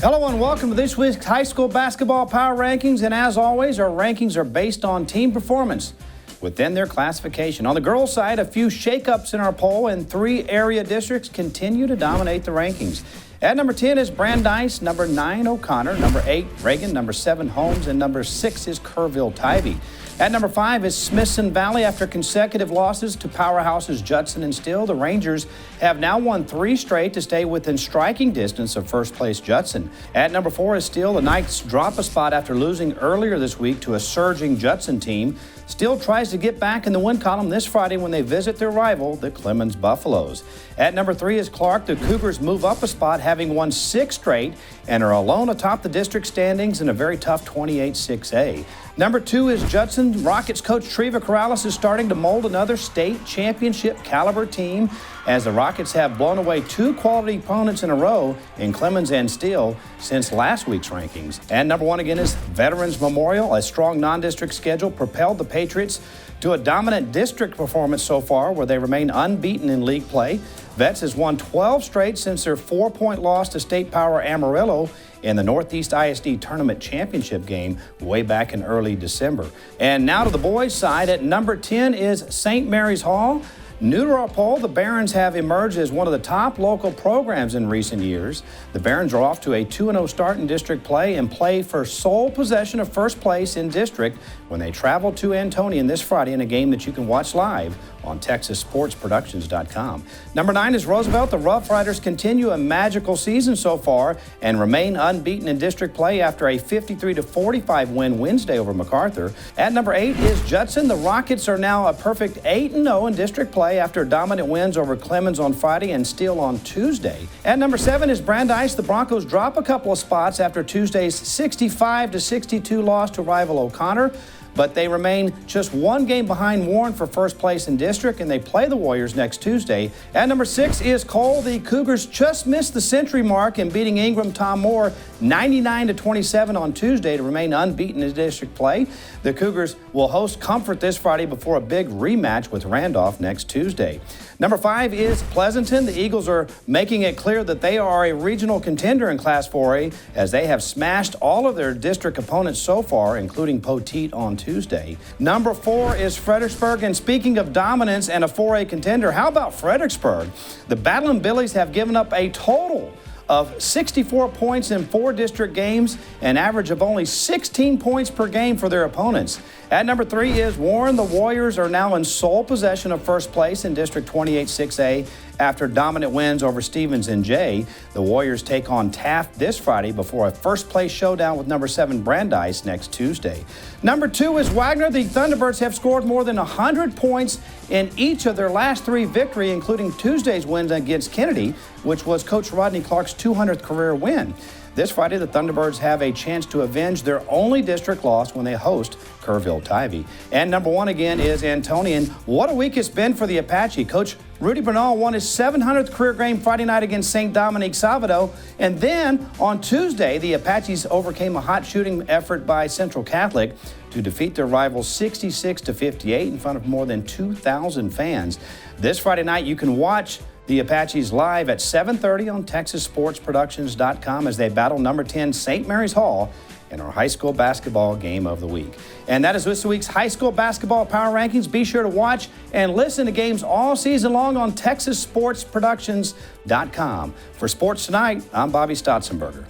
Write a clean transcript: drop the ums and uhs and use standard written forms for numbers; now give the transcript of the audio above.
Hello and welcome to this week's high school basketball power rankings. And as always, our rankings are based on team performance within their classification. On the girls' side, a few shakeups in our poll, and 3 area districts continue to dominate the rankings. At number 10 is Brandeis, number 9 O'Connor, number 8 Reagan, number 7 Holmes, and number 6 is Kerrville-Tivy. At number 5 is Smithson Valley. After consecutive losses to powerhouses Judson and Steele, the Rangers have now won 3 straight to stay within striking distance of first place Judson. At number 4 is Steele. The Knights drop a spot after losing earlier this week to a surging Judson team. Steele tries to get back in the win column this Friday when they visit their rival, the Clemens Buffaloes. At number 3 is Clark. The Cougars move up a spot, having won 6 straight, and are alone atop the district standings in a very tough 28-6A. Number 2 is Judson. Rockets coach Treva Corrales is starting to mold another state championship caliber team, as the Rockets have blown away 2 quality opponents in a row in Clemens and Steele since last week's rankings. And number 1 again is Veterans Memorial. A strong non-district schedule propelled the Patriots to a dominant district performance so far, where they remain unbeaten in league play. Vets has won 12 straight since their 4-point loss to state power Amarillo in the Northeast ISD Tournament Championship game way back in early December. And now to the boys' side. At number 10 is St. Mary's Hall. New to our poll, the Barons have emerged as one of the top local programs in recent years. The Barons are off to a 2-0 start in district play and play for sole possession of first place in district when they travel to Antonian this Friday in a game that you can watch live on TexasSportsProductions.com. Number 9 is Roosevelt. The Rough Riders continue a magical season so far and remain unbeaten in district play after a 53-45 win Wednesday over MacArthur. At number 8 is Judson. The Rockets are now a perfect 8-0 in district play after dominant wins over Clemens on Friday and Steele on Tuesday. At number 7 is Brandeis. The Broncos drop a couple of spots after Tuesday's 65-62 loss to rival O'Connor, but they remain just 1 game behind Warren for first place in district, and they play the Warriors next Tuesday. At number 6 is Cole. The Cougars just missed the century mark in beating Ingram Tom Moore 99-27 on Tuesday to remain unbeaten in district play. The Cougars will host Comfort this Friday before a big rematch with Randolph next Tuesday. Number 5 is Pleasanton. The Eagles are making it clear that they are a regional contender in Class 4A, as they have smashed all of their district opponents so far, including Poteet on Tuesday. Number 4 is Fredericksburg. And speaking of dominance and a 4A contender, how about Fredericksburg? The Battlin' Billies have given up a total of 64 points in 4 district games, an average of only 16 points per game for their opponents. At number 3 is Warren. The Warriors are now in sole possession of first place in District 28-6A after dominant wins over Stevens and Jay. The Warriors take on Taft this Friday before a first-place showdown with number 7 Brandeis next Tuesday. Number 2 is Wagner. The Thunderbirds have scored more than 100 points in each of their last 3 victories, including Tuesday's win against Kennedy, which was Coach Rodney Clark's 200th career win. This Friday, the Thunderbirds have a chance to avenge their only district loss when they host Kerrville-Tivy. And number 1 again is Antonian. What a week it's been for the Apache. Coach Rudy Bernal won his 700th career game Friday night against St. Dominique Salvador. And then on Tuesday, the Apaches overcame a hot shooting effort by Central Catholic to defeat their rivals 66-58 in front of more than 2,000 fans. This Friday night, you can watch the Apaches live at 7:30 on TexasSportsProductions.com as they battle number 10 St. Mary's Hall in our high school basketball game of the week. And that is this week's high school basketball power rankings. Be sure to watch and listen to games all season long on TexasSportsProductions.com. For Sports Tonight, I'm Bobby Stautzenberger.